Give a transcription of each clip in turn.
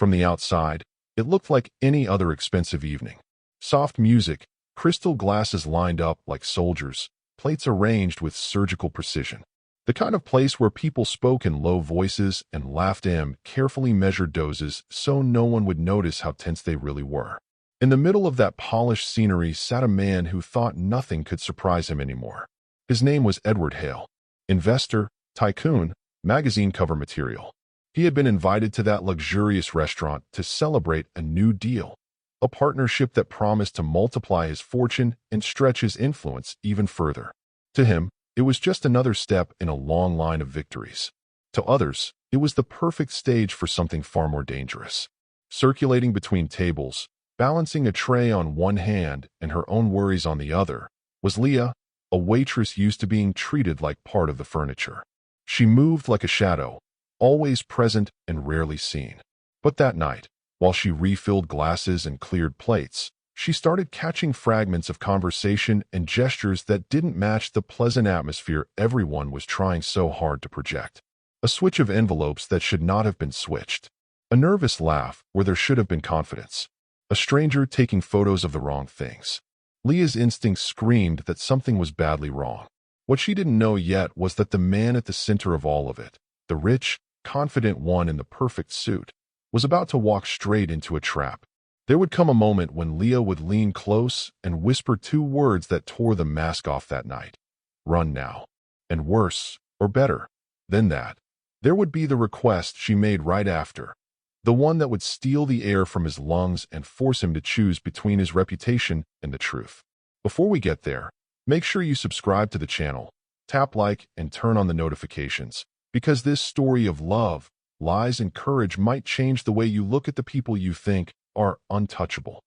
From the outside, it looked like any other expensive evening. Soft music, crystal glasses lined up like soldiers, plates arranged with surgical precision. The kind of place where people spoke in low voices and laughed in carefully measured doses so no one would notice how tense they really were. In the middle of that polished scenery sat a man who thought nothing could surprise him anymore. His name was Edward Hale. Investor, tycoon, magazine cover material. He had been invited to that luxurious restaurant to celebrate a new deal, a partnership that promised to multiply his fortune and stretch his influence even further. To him, it was just another step in a long line of victories. To others, it was the perfect stage for something far more dangerous. Circulating between tables, balancing a tray on one hand and her own worries on the other, was Leah, a waitress used to being treated like part of the furniture. She moved like a shadow, always present and rarely seen. But that night, while she refilled glasses and cleared plates, she started catching fragments of conversation and gestures that didn't match the pleasant atmosphere everyone was trying so hard to project. A switch of envelopes that should not have been switched. A nervous laugh where there should have been confidence. A stranger taking photos of the wrong things. Leah's instincts screamed that something was badly wrong. What she didn't know yet was that the man at the center of all of it, the rich, confident one in the perfect suit, was about to walk straight into a trap. There would come a moment when Leah would lean close and whisper two words that tore the mask off that night. Run now. And worse, or better, than that, there would be the request she made right after. The one that would steal the air from his lungs and force him to choose between his reputation and the truth. Before we get there, make sure you subscribe to the channel, tap like, and turn on the notifications, because this story of love, lies, and courage might change the way you look at the people you think are untouchable.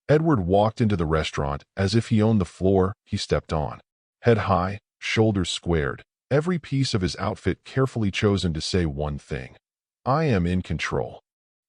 Edward walked into the restaurant as if he owned the floor he stepped on. Head high, shoulders squared, every piece of his outfit carefully chosen to say one thing. I am in control.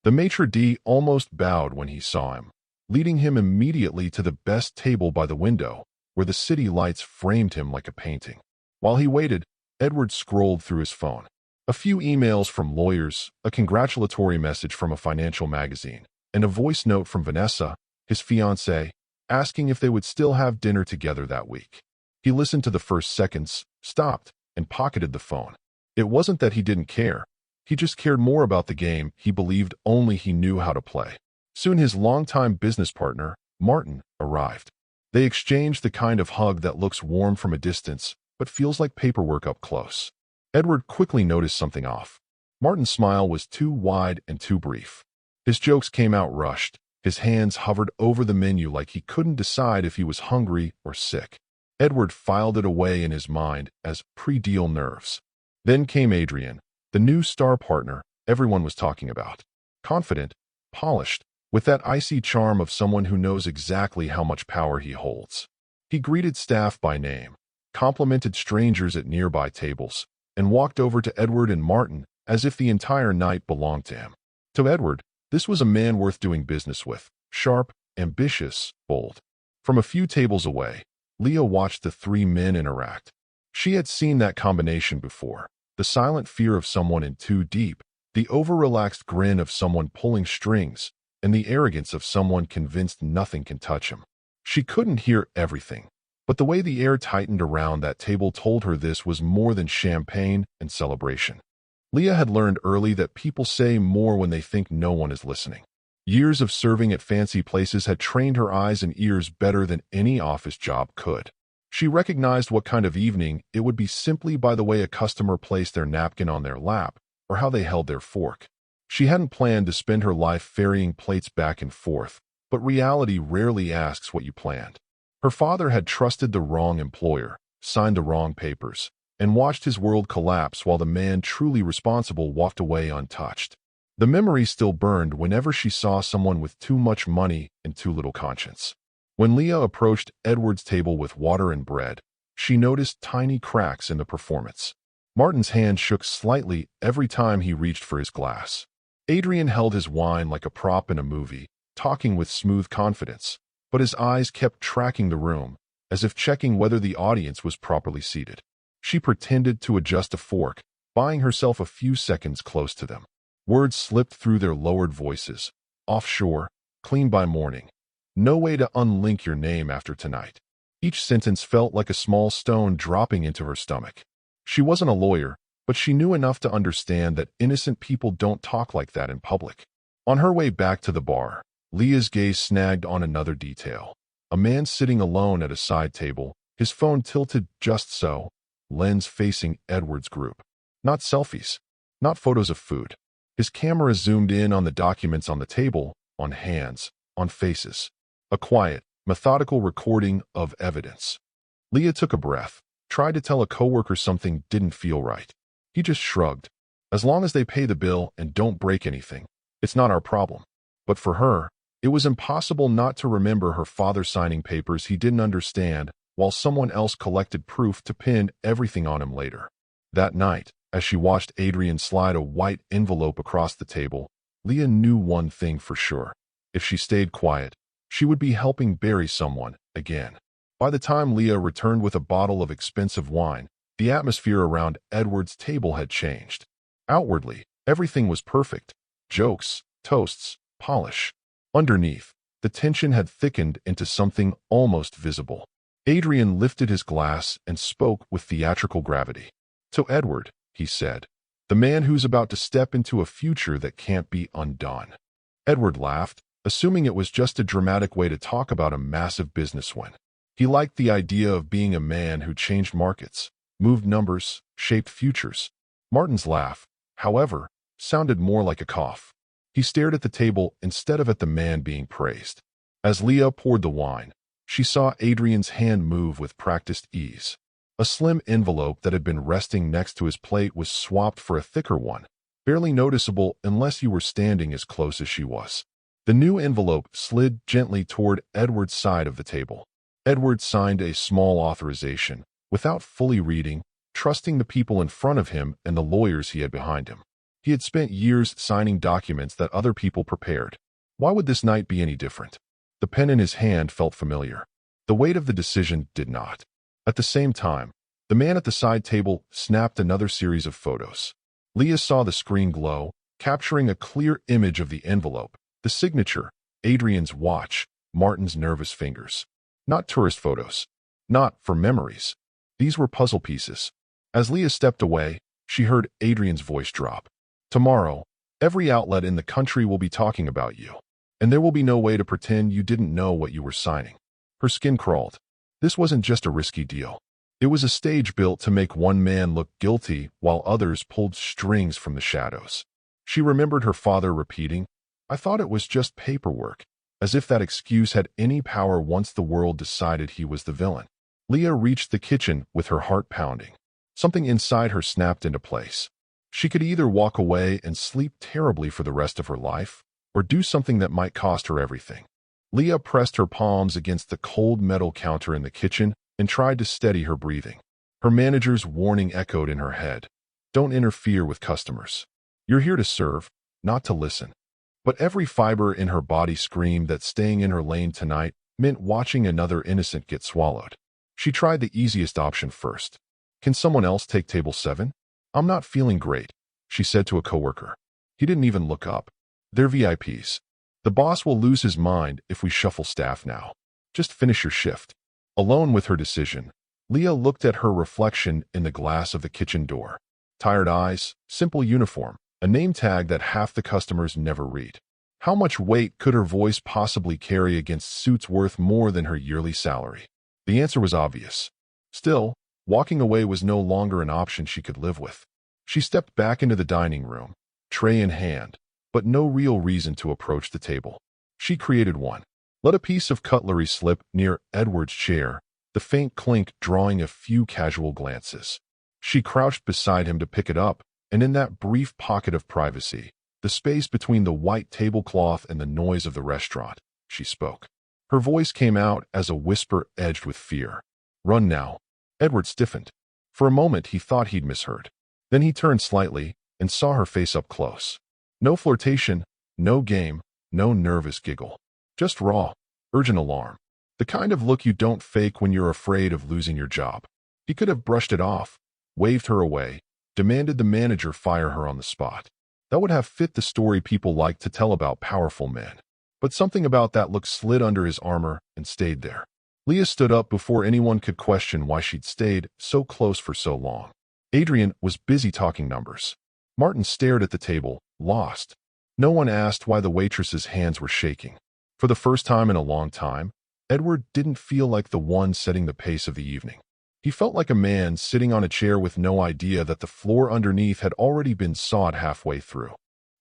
The maitre d' almost bowed when he saw him, leading him immediately to the best table by the window, where the city lights framed him like a painting. While he waited, Edward scrolled through his phone. A few emails from lawyers, a congratulatory message from a financial magazine, and a voice note from Vanessa, his fiancée, asking if they would still have dinner together that week. He listened to the first seconds, stopped, and pocketed the phone. It wasn't that he didn't care. He just cared more about the game he believed only he knew how to play. Soon his longtime business partner, Martin, arrived. They exchanged the kind of hug that looks warm from a distance, but feels like paperwork up close. Edward quickly noticed something off. Martin's smile was too wide and too brief. His jokes came out rushed. His hands hovered over the menu like he couldn't decide if he was hungry or sick. Edward filed it away in his mind as pre-deal nerves. Then came Adrian, the new star partner everyone was talking about. Confident, polished, with that icy charm of someone who knows exactly how much power he holds. He greeted staff by name, complimented strangers at nearby tables, and walked over to Edward and Martin as if the entire night belonged to him. To Edward, this was a man worth doing business with, sharp, ambitious, bold. From a few tables away, Leah watched the three men interact. She had seen that combination before. The silent fear of someone in too deep, the over-relaxed grin of someone pulling strings, and the arrogance of someone convinced nothing can touch him. She couldn't hear everything, but the way the air tightened around that table told her this was more than champagne and celebration. Leah had learned early that people say more when they think no one is listening. Years of serving at fancy places had trained her eyes and ears better than any office job could. She recognized what kind of evening it would be simply by the way a customer placed their napkin on their lap or how they held their fork. She hadn't planned to spend her life ferrying plates back and forth, but reality rarely asks what you planned. Her father had trusted the wrong employer, signed the wrong papers, and watched his world collapse while the man truly responsible walked away untouched. The memory still burned whenever she saw someone with too much money and too little conscience. When Leah approached Edward's table with water and bread, she noticed tiny cracks in the performance. Martin's hand shook slightly every time he reached for his glass. Adrian held his wine like a prop in a movie, talking with smooth confidence, but his eyes kept tracking the room, as if checking whether the audience was properly seated. She pretended to adjust a fork, buying herself a few seconds close to them. Words slipped through their lowered voices. Offshore, clean by morning. No way to unlink your name after tonight. Each sentence felt like a small stone dropping into her stomach. She wasn't a lawyer, but she knew enough to understand that innocent people don't talk like that in public. On her way back to the bar, Leah's gaze snagged on another detail. A man sitting alone at a side table, his phone tilted just so, lens facing Edward's group. Not selfies, not photos of food. His camera zoomed in on the documents on the table, on hands, on faces. A quiet, methodical recording of evidence. Leah took a breath, tried to tell a coworker something didn't feel right. He just shrugged. As long as they pay the bill and don't break anything, it's not our problem. But for her, it was impossible not to remember her father signing papers he didn't understand while someone else collected proof to pin everything on him later. That night, as she watched Adrian slide a white envelope across the table, Leah knew one thing for sure. If she stayed quiet, she would be helping bury someone again. By the time Leah returned with a bottle of expensive wine, the atmosphere around Edward's table had changed. Outwardly, everything was perfect. Jokes, toasts, polish. Underneath, the tension had thickened into something almost visible. Adrian lifted his glass and spoke with theatrical gravity. "To Edward," he said, "the man who's about to step into a future that can't be undone." Edward laughed, assuming it was just a dramatic way to talk about a massive business win. He liked the idea of being a man who changed markets, moved numbers, shaped futures. Martin's laugh, however, sounded more like a cough. He stared at the table instead of at the man being praised. As Leah poured the wine, she saw Adrian's hand move with practiced ease. A slim envelope that had been resting next to his plate was swapped for a thicker one, barely noticeable unless you were standing as close as she was. The new envelope slid gently toward Edward's side of the table. Edward signed a small authorization, without fully reading, trusting the people in front of him and the lawyers he had behind him. He had spent years signing documents that other people prepared. Why would this night be any different? The pen in his hand felt familiar. The weight of the decision did not. At the same time, the man at the side table snapped another series of photos. Leah saw the screen glow, capturing a clear image of the envelope, the signature, Adrian's watch, Martin's nervous fingers. Not tourist photos. Not for memories. These were puzzle pieces. As Leah stepped away, she heard Adrian's voice drop. "Tomorrow, every outlet in the country will be talking about you, and there will be no way to pretend you didn't know what you were signing." Her skin crawled. This wasn't just a risky deal. It was a stage built to make one man look guilty while others pulled strings from the shadows. She remembered her father repeating, "I thought it was just paperwork," as if that excuse had any power once the world decided he was the villain. Leah reached the kitchen with her heart pounding. Something inside her snapped into place. She could either walk away and sleep terribly for the rest of her life, or do something that might cost her everything. Leah pressed her palms against the cold metal counter in the kitchen and tried to steady her breathing. Her manager's warning echoed in her head. "Don't interfere with customers. You're here to serve, not to listen." But every fiber in her body screamed that staying in her lane tonight meant watching another innocent get swallowed. She tried the easiest option first. "Can someone else take table 7? I'm not feeling great," she said to a coworker. He didn't even look up. "They're VIPs. The boss will lose his mind if we shuffle staff now. Just finish your shift." Alone with her decision, Leah looked at her reflection in the glass of the kitchen door. Tired eyes, simple uniform, a name tag that half the customers never read. How much weight could her voice possibly carry against suits worth more than her yearly salary? The answer was obvious. Still, walking away was no longer an option she could live with. She stepped back into the dining room, tray in hand, but no real reason to approach the table. She created one. Let a piece of cutlery slip near Edward's chair, the faint clink drawing a few casual glances. She crouched beside him to pick it up, and in that brief pocket of privacy, the space between the white tablecloth and the noise of the restaurant, she spoke. Her voice came out as a whisper edged with fear. "Run now." Edward stiffened. For a moment he thought he'd misheard. Then he turned slightly and saw her face up close. No flirtation, no game, no nervous giggle. Just raw, urgent alarm. The kind of look you don't fake when you're afraid of losing your job. He could have brushed it off, waved her away, demanded the manager fire her on the spot. That would have fit the story people like to tell about powerful men. But something about that look slid under his armor and stayed there. Leah stood up before anyone could question why she'd stayed so close for so long. Adrian was busy talking numbers. Martin stared at the table, lost. No one asked why the waitress's hands were shaking. For the first time in a long time, Edward didn't feel like the one setting the pace of the evening. He felt like a man sitting on a chair with no idea that the floor underneath had already been sawed halfway through.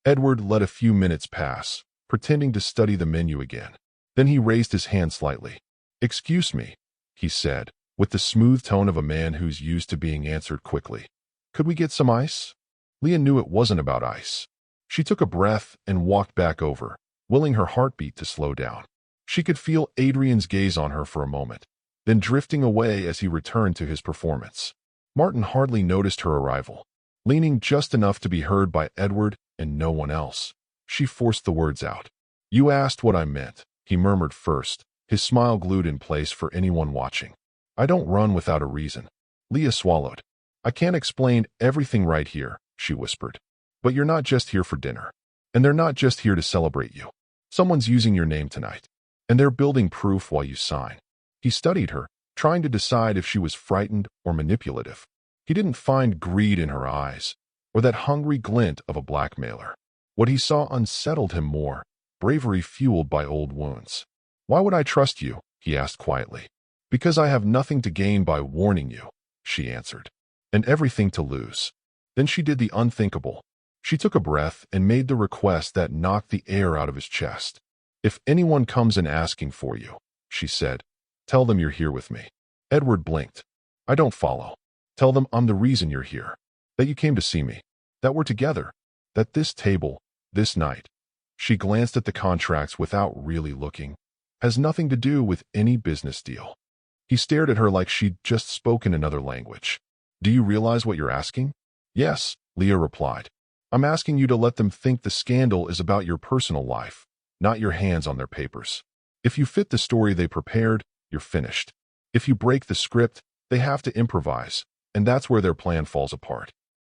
Edward let a few minutes pass, pretending to study the menu again. Then he raised his hand slightly. "Excuse me," he said, with the smooth tone of a man who's used to being answered quickly. "Could we get some ice?" Leah knew it wasn't about ice. She took a breath and walked back over, willing her heartbeat to slow down. She could feel Adrian's gaze on her for a moment, then drifting away as he returned to his performance. Martin hardly noticed her arrival. Leaning just enough to be heard by Edward and no one else, she forced the words out. "You asked what I meant," he murmured first, his smile glued in place for anyone watching. "I don't run without a reason." Leah swallowed. "I can't explain everything right here," she whispered. "But you're not just here for dinner. And they're not just here to celebrate you. Someone's using your name tonight. And they're building proof while you sign." He studied her, trying to decide if she was frightened or manipulative. He didn't find greed in her eyes, or that hungry glint of a blackmailer. What he saw unsettled him more, bravery fueled by old wounds. "Why would I trust you?" he asked quietly. "Because I have nothing to gain by warning you," she answered, "and everything to lose." Then she did the unthinkable. She took a breath and made the request that knocked the air out of his chest. "If anyone comes in asking for you," she said, "tell them you're here with me." Edward blinked. "I don't follow." "Tell them I'm the reason you're here. That you came to see me. That we're together. That this table, this night," she glanced at the contracts without really looking, "has nothing to do with any business deal." He stared at her like she'd just spoken another language. "Do you realize what you're asking?" "Yes," Leah replied. "I'm asking you to let them think the scandal is about your personal life, not your hands on their papers. If you fit the story they prepared, you're finished. If you break the script, they have to improvise, and that's where their plan falls apart."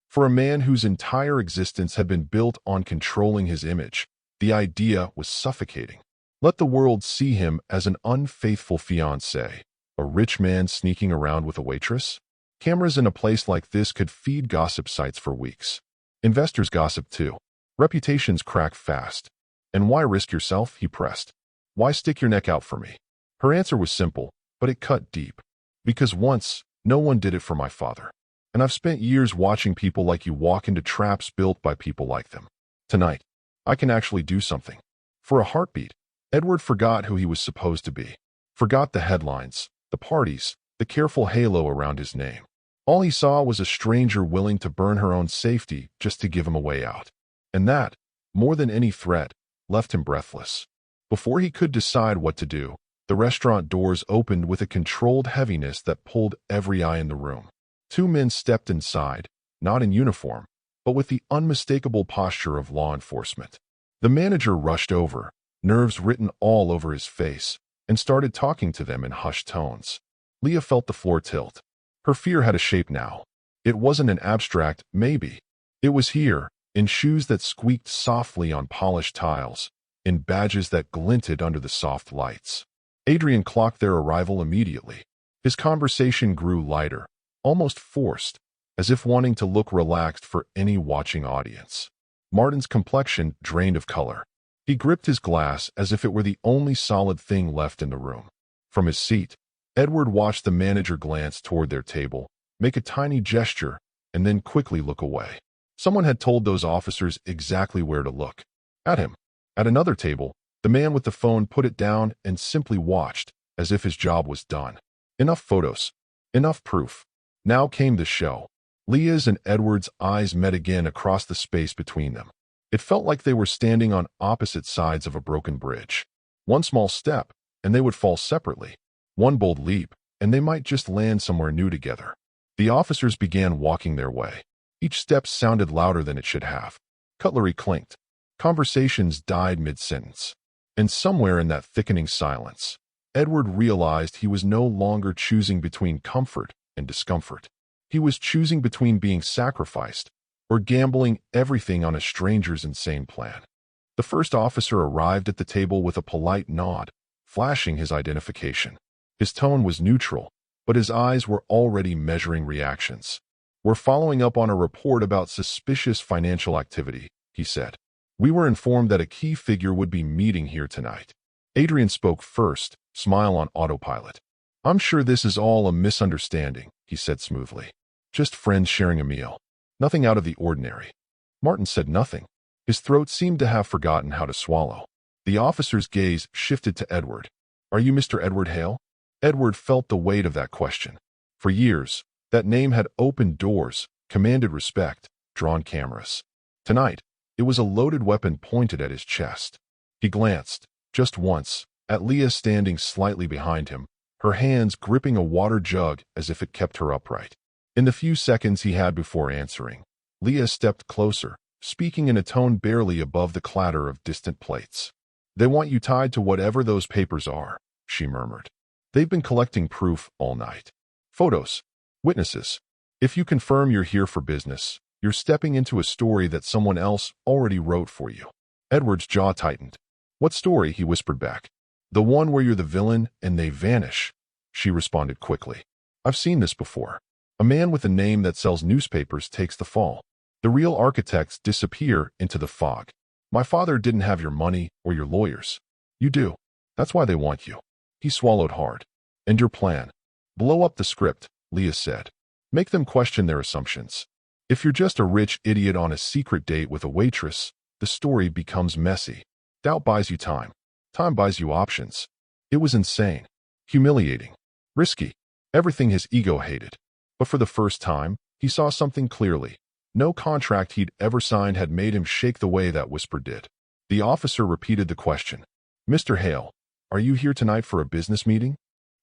For a man whose entire existence had been built on controlling his image, the idea was suffocating. Let the world see him as an unfaithful fiancé, a rich man sneaking around with a waitress. Cameras in a place like this could feed gossip sites for weeks. Investors gossip too. Reputations crack fast. "And why risk yourself?" he pressed. "Why stick your neck out for me?" Her answer was simple, but it cut deep. "Because once, no one did it for my father. And I've spent years watching people like you walk into traps built by people like them. Tonight, I can actually do something." For a heartbeat, Edward forgot who he was supposed to be. Forgot the headlines, the parties, the careful halo around his name. All he saw was a stranger willing to burn her own safety just to give him a way out. And that, more than any threat, left him breathless. Before he could decide what to do, the restaurant doors opened with a controlled heaviness that pulled every eye in the room. Two men stepped inside, not in uniform, but with the unmistakable posture of law enforcement. The manager rushed over, nerves written all over his face, and started talking to them in hushed tones. Leah felt the floor tilt. Her fear had a shape now. It wasn't an abstract maybe. It was here, in shoes that squeaked softly on polished tiles, in badges that glinted under the soft lights. Adrian clocked their arrival immediately. His conversation grew lighter, almost forced, as if wanting to look relaxed for any watching audience. Martin's complexion drained of color. He gripped his glass as if it were the only solid thing left in the room. From his seat, Edward watched the manager glance toward their table, make a tiny gesture, and then quickly look away. Someone had told those officers exactly where to look. At him. At another table, the man with the phone put it down and simply watched, as if his job was done. Enough photos. Enough proof. Now came the show. Leah's and Edward's eyes met again across the space between them. It felt like they were standing on opposite sides of a broken bridge. One small step, and they would fall separately. One bold leap, and they might just land somewhere new together. The officers began walking their way. Each step sounded louder than it should have. Cutlery clinked. Conversations died mid-sentence. And somewhere in that thickening silence, Edward realized he was no longer choosing between comfort and discomfort. He was choosing between being sacrificed or gambling everything on a stranger's insane plan. The first officer arrived at the table with a polite nod, flashing his identification. His tone was neutral, but his eyes were already measuring reactions. "We're following up on a report about suspicious financial activity," he said. "We were informed that a key figure would be meeting here tonight." Adrian spoke first, smile on autopilot. "I'm sure this is all a misunderstanding," he said smoothly. "Just friends sharing a meal. Nothing out of the ordinary." Martin said nothing. His throat seemed to have forgotten how to swallow. The officer's gaze shifted to Edward. "Are you Mr. Edward Hale?" Edward felt the weight of that question. For years, that name had opened doors, commanded respect, drawn cameras. Tonight, it was a loaded weapon pointed at his chest. He glanced, just once, at Leah standing slightly behind him, her hands gripping a water jug as if it kept her upright. In the few seconds he had before answering, Leah stepped closer, speaking in a tone barely above the clatter of distant plates. "They want you tied to whatever those papers are," she murmured. "They've been collecting proof all night. Photos, witnesses. If you confirm you're here for business, you're stepping into a story that someone else already wrote for you." Edward's jaw tightened. "What story?" he whispered back. "The one where you're the villain and they vanish," she responded quickly. "I've seen this before. A man with a name that sells newspapers takes the fall. The real architects disappear into the fog. My father didn't have your money or your lawyers. You do. That's why they want you." He swallowed hard. "And your plan?" "Blow up the script," Leah said. "Make them question their assumptions. If you're just a rich idiot on a secret date with a waitress, the story becomes messy. Doubt buys you time. Time buys you options." It was insane, humiliating, risky, everything his ego hated. But for the first time, he saw something clearly. No contract he'd ever signed had made him shake the way that whisper did. The officer repeated the question. "Mr. Hale, are you here tonight for a business meeting?"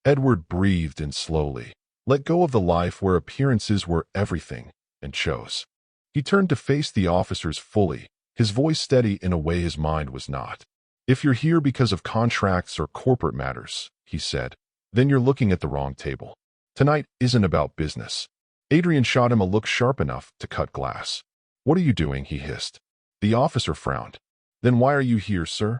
Edward breathed in slowly, let go of the life where appearances were everything, and chose. He turned to face the officers fully, his voice steady in a way his mind was not. "If you're here because of contracts or corporate matters," he said, "then you're looking at the wrong table. Tonight isn't about business." Adrian shot him a look sharp enough to cut glass. "What are you doing?" he hissed. The officer frowned. "Then why are you here, sir?"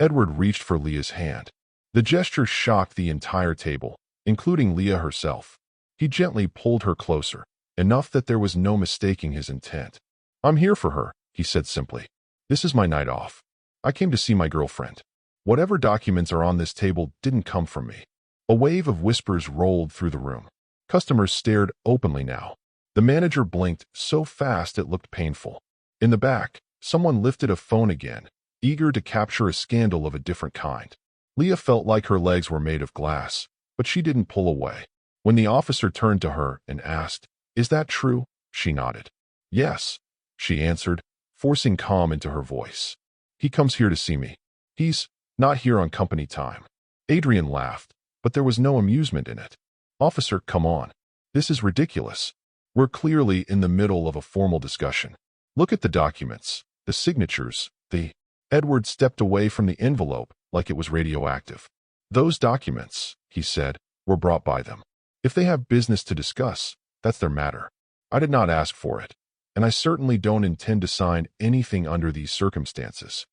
Edward reached for Leah's hand. The gesture shocked the entire table, including Leah herself. He gently pulled her closer, enough that there was no mistaking his intent. "I'm here for her," he said simply. "This is my night off. I came to see my girlfriend. Whatever documents are on this table didn't come from me." A wave of whispers rolled through the room. Customers stared openly now. The manager blinked so fast it looked painful. In the back, someone lifted a phone again, eager to capture a scandal of a different kind. Leah felt like her legs were made of glass, but she didn't pull away. When the officer turned to her and asked, "Is that true?" she nodded. "Yes," she answered, forcing calm into her voice. "He comes here to see me. He's not here on company time." Adrian laughed, but there was no amusement in it. "Officer, come on. This is ridiculous. We're clearly in the middle of a formal discussion. Look at the documents, the signatures, the—" Edward stepped away from the envelope like it was radioactive. "Those documents," he said, "were brought by them. If they have business to discuss, that's their matter. I did not ask for it, and I certainly don't intend to sign anything under these circumstances."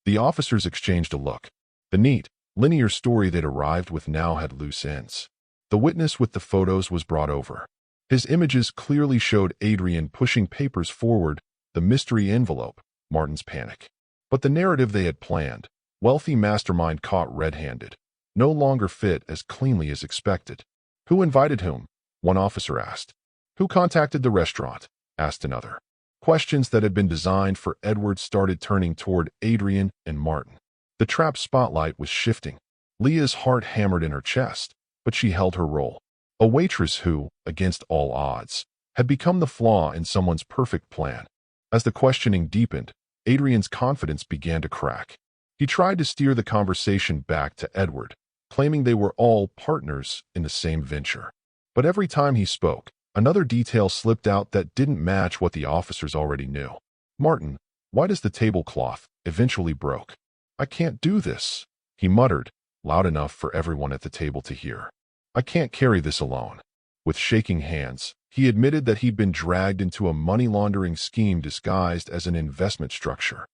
The officers exchanged a look. The neat, linear story they'd arrived with now had loose ends. The witness with the photos was brought over. His images clearly showed Adrian pushing papers forward, the mystery envelope, Martin's panic. But the narrative they had planned, wealthy mastermind caught red-handed, no longer fit as cleanly as expected. "Who invited whom?" one officer asked. "Who contacted the restaurant?" asked another. Questions that had been designed for Edward started turning toward Adrian and Martin. The trap spotlight was shifting. Leah's heart hammered in her chest, but she held her role. A waitress who, against all odds, had become the flaw in someone's perfect plan. As the questioning deepened, Adrian's confidence began to crack. He tried to steer the conversation back to Edward, claiming they were all partners in the same venture. But every time he spoke, another detail slipped out that didn't match what the officers already knew. "Martin, why does the tablecloth eventually broke?" "I can't do this," he muttered, loud enough for everyone at the table to hear. "I can't carry this alone." With shaking hands, He admitted that he'd been dragged into a money laundering scheme disguised as an investment structure.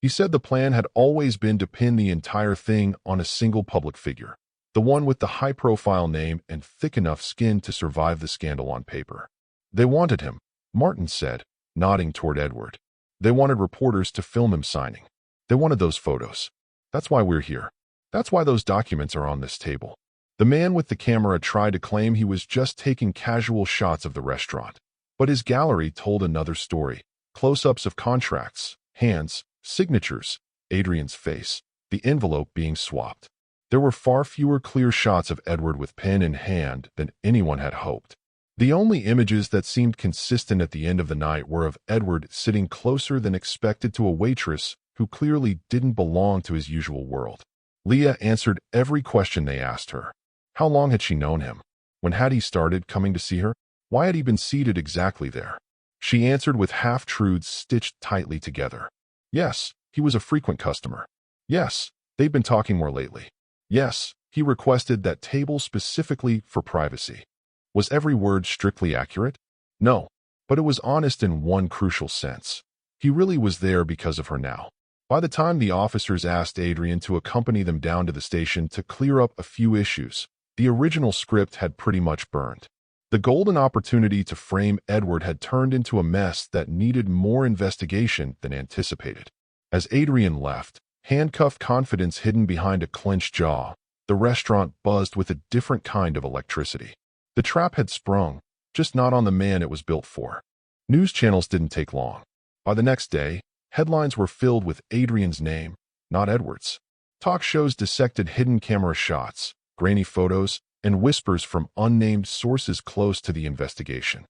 He said the plan had always been to pin the entire thing on a single public figure, the one with the high-profile name and thick enough skin to survive the scandal on paper. They wanted him, Martin said, nodding toward Edward. They wanted reporters to film him signing. They wanted those photos. That's why we're here. That's why those documents are on this table. The man with the camera tried to claim he was just taking casual shots of the restaurant. But his gallery told another story. Close-ups of contracts, hands, signatures, Adrian's face, the envelope being swapped. There were far fewer clear shots of Edward with pen in hand than anyone had hoped. The only images that seemed consistent at the end of the night were of Edward sitting closer than expected to a waitress who clearly didn't belong to his usual world. Leah answered every question they asked her. How long had she known him? When had he started coming to see her? Why had he been seated exactly there? She answered with half-truths stitched tightly together. Yes, he was a frequent customer. Yes, they'd been talking more lately. Yes, he requested that table specifically for privacy. Was every word strictly accurate? No, but it was honest in one crucial sense. He really was there because of her now. By the time the officers asked Adrian to accompany them down to the station to clear up a few issues, the original script had pretty much burned. The golden opportunity to frame Edward had turned into a mess that needed more investigation than anticipated. As Adrian left, handcuffed confidence hidden behind a clenched jaw, the restaurant buzzed with a different kind of electricity. The trap had sprung, just not on the man it was built for. News channels didn't take long. By the next day, headlines were filled with Adrian's name, not Edward's. Talk shows dissected hidden camera shots, grainy photos, and whispers from unnamed sources close to the investigation.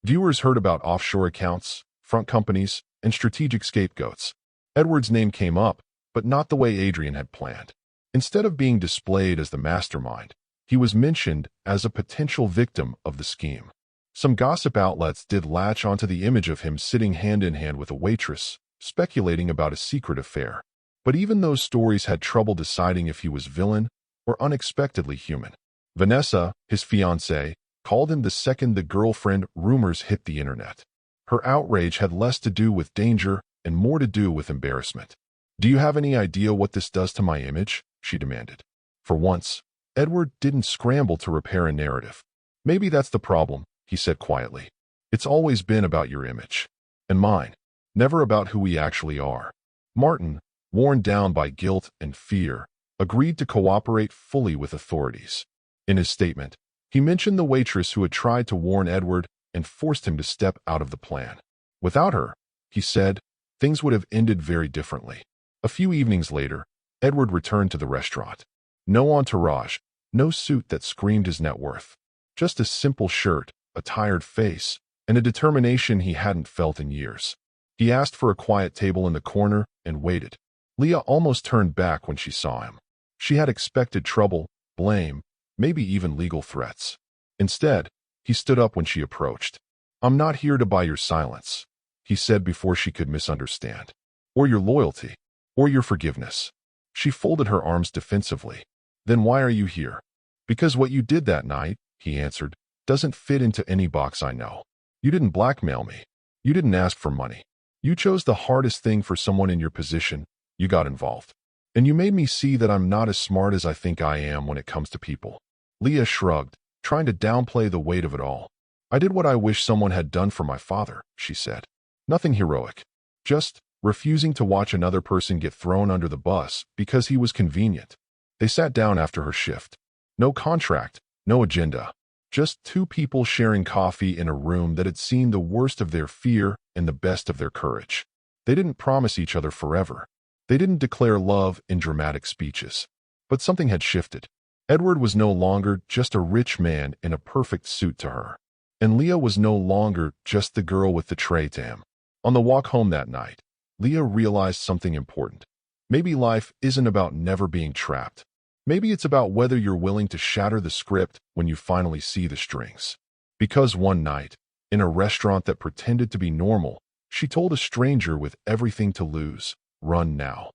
Viewers heard about offshore accounts, front companies, and strategic scapegoats. Edward's name came up, but not the way Adrian had planned. Instead of being displayed as the mastermind, he was mentioned as a potential victim of the scheme. Some gossip outlets did latch onto the image of him sitting hand-in-hand with a waitress, speculating about a secret affair. But even those stories had trouble deciding if he was villain or unexpectedly human. Vanessa, his fiancée, called him the second the girlfriend rumors hit the internet. Her outrage had less to do with danger and more to do with embarrassment. "Do you have any idea what this does to my image?" she demanded. For once, Edward didn't scramble to repair a narrative. "Maybe that's the problem," he said quietly. "It's always been about your image. And mine. Never about who we actually are." Martin, worn down by guilt and fear, agreed to cooperate fully with authorities. In his statement, he mentioned the waitress who had tried to warn Edward and forced him to step out of the plan. Without her, he said, things would have ended very differently. A few evenings later, Edward returned to the restaurant. No entourage, no suit that screamed his net worth. Just a simple shirt, a tired face, and a determination he hadn't felt in years. He asked for a quiet table in the corner and waited. Leah almost turned back when she saw him. She had expected trouble, blame, maybe even legal threats. Instead, he stood up when she approached. "I'm not here to buy your silence," he said before she could misunderstand. "Or your loyalty, or your forgiveness." She folded her arms defensively. "Then why are you here?" "Because what you did that night," he answered, "doesn't fit into any box I know. You didn't blackmail me. You didn't ask for money. You chose the hardest thing for someone in your position. You got involved. And you made me see that I'm not as smart as I think I am when it comes to people." Leah shrugged, trying to downplay the weight of it all. "I did what I wish someone had done for my father," she said. "Nothing heroic. Just refusing to watch another person get thrown under the bus because he was convenient." They sat down after her shift. No contract, no agenda. Just two people sharing coffee in a room that had seen the worst of their fear and the best of their courage. They didn't promise each other forever. They didn't declare love in dramatic speeches. But something had shifted. Edward was no longer just a rich man in a perfect suit to her. And Leah was no longer just the girl with the tray to him. On the walk home that night, Leah realized something important. Maybe life isn't about never being trapped. Maybe it's about whether you're willing to shatter the script when you finally see the strings. Because one night, in a restaurant that pretended to be normal, she told a stranger with everything to lose, "Run now."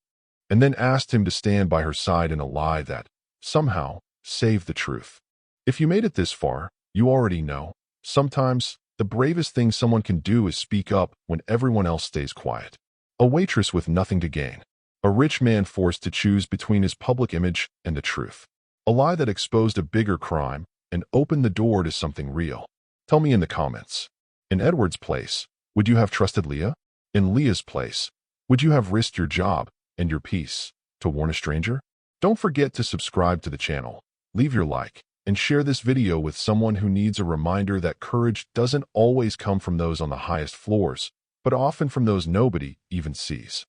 And then asked him to stand by her side in a lie that, somehow, saved the truth. If you made it this far, you already know. Sometimes, The bravest thing someone can do is speak up when everyone else stays quiet. A waitress with nothing to gain. A rich man forced to choose between his public image and the truth. A lie that exposed a bigger crime and opened the door to something real. Tell me in the comments. In Edward's place, would you have trusted Leah? In Leah's place, would you have risked your job and your peace to warn a stranger? Don't forget to subscribe to the channel, leave your like, and share this video with someone who needs a reminder that courage doesn't always come from those on the highest floors, but often from those nobody even sees.